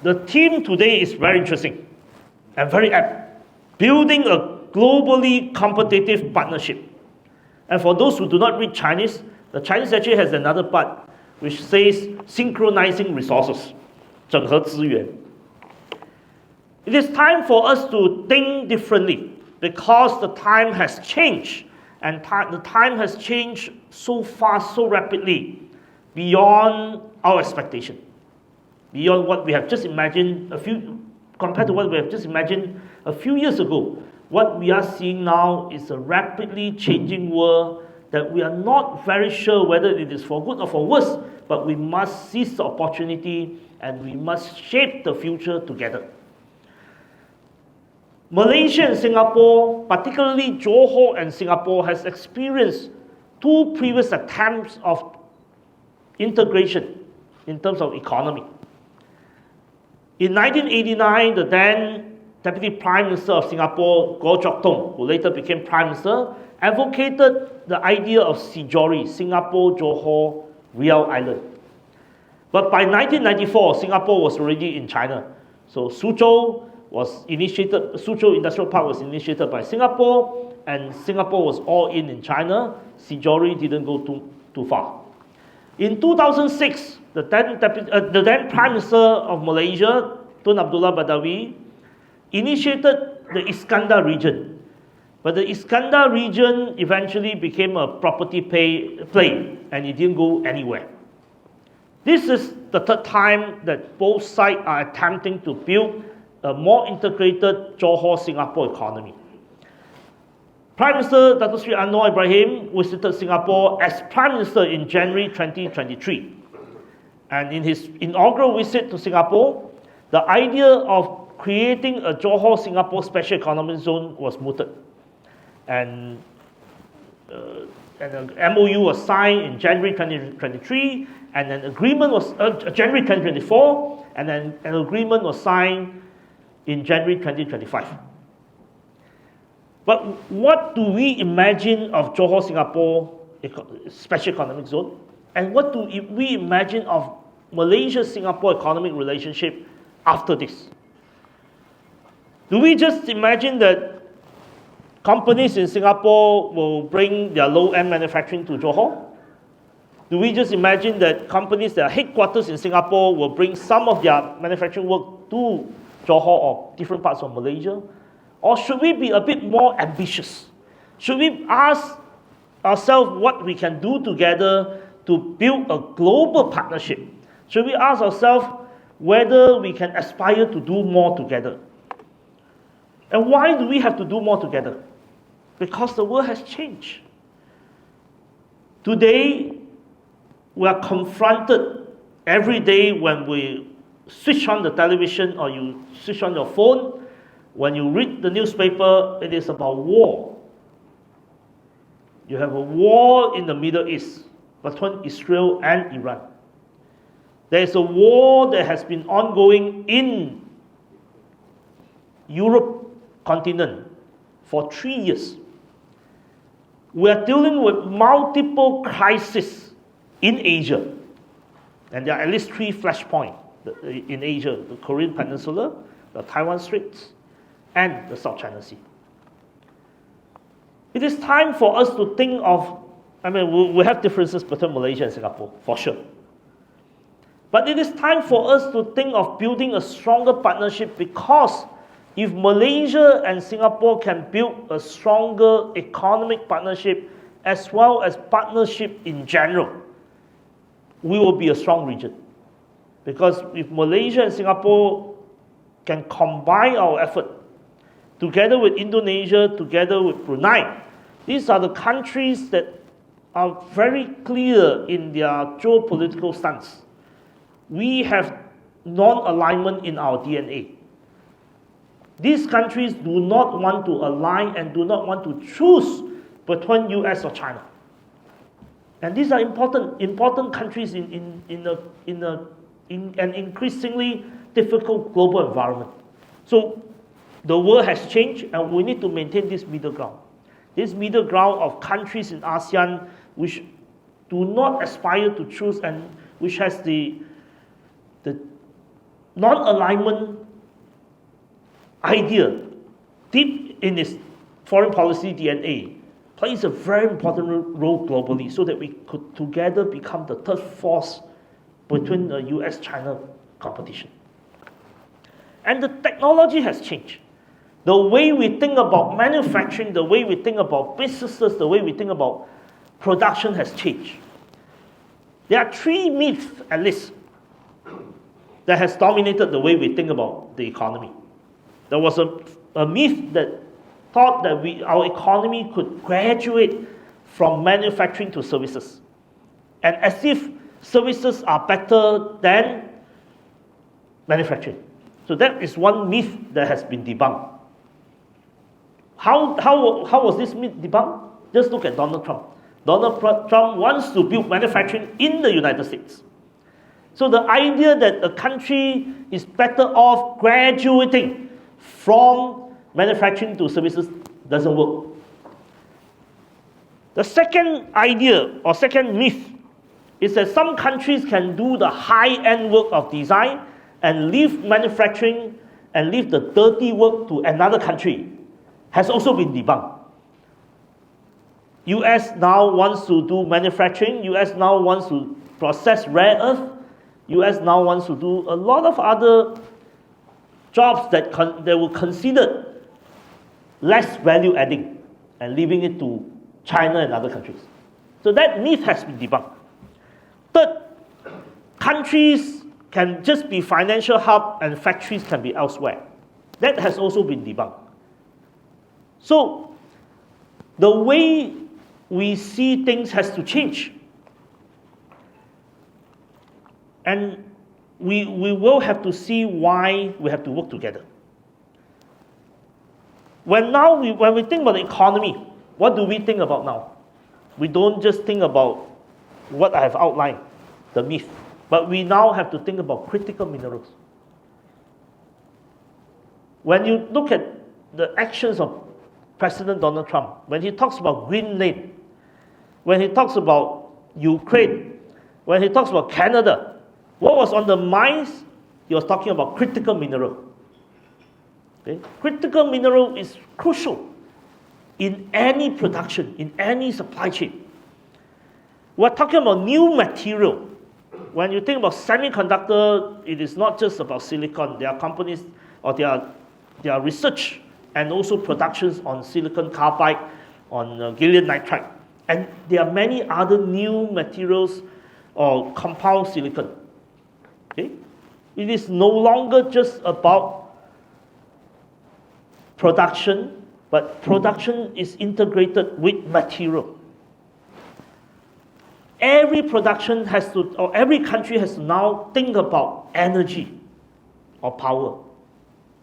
The theme today is very interesting and very apt. Building a globally competitive partnership. And for those who do not read Chinese, the Chinese actually has another part which says synchronizing resources, 整合资源. It is time for us to think differently because the time has changed, and the time has changed so fast, so rapidly, beyond our expectation, beyond what we have just imagined compared to what we have just imagined a few years ago. What we are seeing now is a rapidly changing world that we are not very sure whether it is for good or for worse, but we must seize the opportunity and we must shape the future together. Malaysia and Singapore, particularly Johor and Singapore, has experienced two previous attempts of integration in terms of economy. In 1989, the then Deputy Prime Minister of Singapore, Goh Chok Tong, who later became Prime Minister, advocated the idea of SIJORI, Singapore Johor Real Island. But by 1994, Singapore was already in China. So Suzhou Industrial Park was initiated by Singapore, and Singapore was all in China. SIJORI didn't go too far. In 2006, the then Prime Minister of Malaysia, Tun Abdullah Badawi, initiated the Iskandar region. But the Iskandar region eventually became a property play, and it didn't go anywhere. This is the third time that both sides are attempting to build a more integrated Johor-Singapore economy. Prime Minister Dato Sri Anwar Ibrahim visited Singapore as Prime Minister in January 2023. And in his inaugural visit to Singapore, the idea of creating a Johor-Singapore Special Economic Zone was mooted. And an MOU was signed in January 2023, and an agreement was January 2024, and then an agreement was signed in January 2025. But what do we imagine of Johor-Singapore Special Economic Zone? And what do we imagine of Malaysia-Singapore economic relationship after this? Do we just imagine that companies in Singapore will bring their low-end manufacturing to Johor? Do we just imagine that companies that are headquarters in Singapore will bring some of their manufacturing work to Johor or different parts of Malaysia? Or should we be a bit more ambitious? Should we ask ourselves what we can do together to build a global partnership? Should we ask ourselves whether we can aspire to do more together? And why do we have to do more together? Because the world has changed. Today, we are confronted every day when we switch on the television or you switch on your phone. When you read the newspaper, it is about war. You have a war in the Middle East between Israel and Iran. There is a war that has been ongoing in Europe continent for 3 years. We are dealing with multiple crises in Asia. And there are at least 3 flashpoints in Asia: the Korean Peninsula, the Taiwan Straits, and the South China Sea. It is time for us to think of, we have differences between Malaysia and Singapore, for sure. But it is time for us to think of building a stronger partnership, because if Malaysia and Singapore can build a stronger economic partnership as well as partnership in general, we will be a strong region. Because if Malaysia and Singapore can combine our effort, together with Indonesia, together with Brunei, these are the countries that are very clear in their geopolitical stance. We have non-alignment in our DNA. These countries do not want to align and do not want to choose between US or China. And these are important countries in an increasingly difficult global environment. So the world has changed, and we need to maintain this middle ground. This middle ground of countries in ASEAN which do not aspire to choose and which has the non-alignment idea deep in its foreign policy DNA plays a very important role globally so that we could together become the third force between the US-China competition. And the technology has changed. The way we think about manufacturing, the way we think about businesses, the way we think about production has changed. There are three myths, at least, that has dominated the way we think about the economy. There was a myth that thought that our economy could graduate from manufacturing to services. And as if services are better than manufacturing. So that is one myth that has been debunked. How was this myth debunked? Just look at Donald Trump. Donald Trump wants to build manufacturing in the United States. So the idea that a country is better off graduating from manufacturing to services doesn't work. The second idea or second myth is that some countries can do the high-end work of design and leave manufacturing and leave the dirty work to another country has also been debunked. US now wants to do manufacturing, US now wants to process rare earth, US now wants to do a lot of other jobs that were considered less value adding and leaving it to China and other countries. So that myth has been debunked. Third, countries can just be financial hub and factories can be elsewhere. That has also been debunked. So the way we see things has to change. And we will have to see why we have to work together. When we think about the economy, what do we think about now? We don't just think about what I have outlined, the myth, but we now have to think about critical minerals. When you look at the actions of President Donald Trump, when he talks about green lane, when he talks about Ukraine, when he talks about Canada, what was on the minds? He was talking about critical mineral. Okay? Critical mineral is crucial in any production, in any supply chain. We're talking about new material. When you think about semiconductor, it is not just about silicon. There are companies or there are research and also productions on silicon carbide, on gallium nitride. And there are many other new materials or compound silicon. Okay? It is no longer just about production, but production is integrated with material. Every production has to, or every country has to now think about energy or power.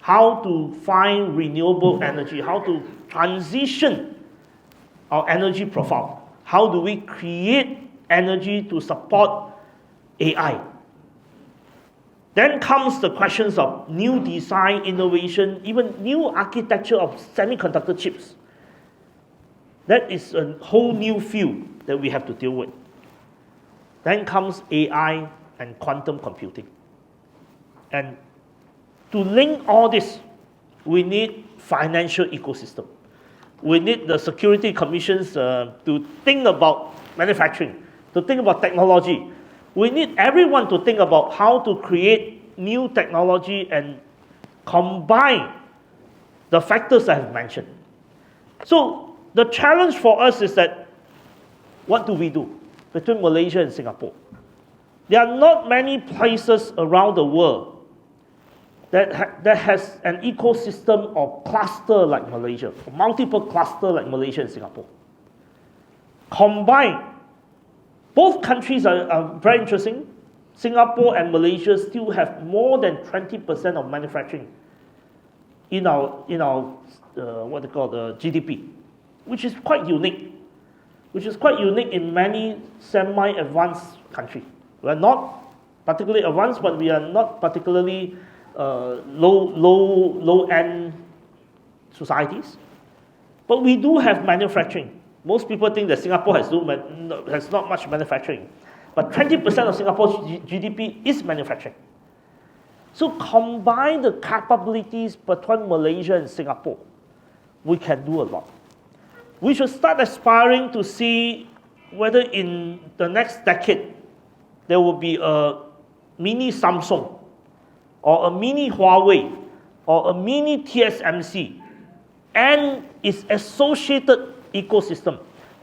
How to find renewable energy, how to transition our energy profile. How do we create energy to support AI? Then comes the questions of new design, innovation, even new architecture of semiconductor chips. That is a whole new field that we have to deal with. Then comes AI and quantum computing. And to link all this, we need financial ecosystem. We need the security commissions to think about manufacturing, to think about technology. We need everyone to think about how to create new technology and combine the factors I have mentioned. So the challenge for us is that, what do we do between Malaysia and Singapore? There are not many places around the world that has an ecosystem or cluster like Malaysia, multiple cluster like Malaysia and Singapore. Combined, both countries are very interesting. Singapore and Malaysia still have more than 20% of manufacturing in our what they call the GDP, which is quite unique. Which is quite unique in many semi-advanced countries. We are not particularly advanced, but we are not particularly low-end societies. But we do have manufacturing. Most people think that Singapore has not much manufacturing. But 20% of Singapore's GDP is manufacturing. So combine the capabilities between Malaysia and Singapore, we can do a lot. We should start aspiring to see whether in the next decade there will be a mini Samsung or a mini Huawei or a mini TSMC and its associated ecosystem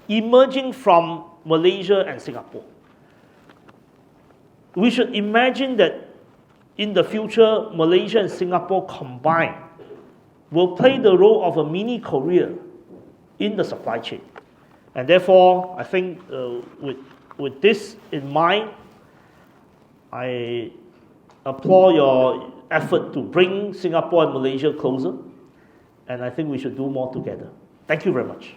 emerging from Malaysia and Singapore. We should imagine that in the future, Malaysia and Singapore combined will play the role of a mini Korea in the supply chain. And therefore, I think with this in mind, I applaud your effort to bring Singapore and Malaysia closer, and I think we should do more together. Thank you very much.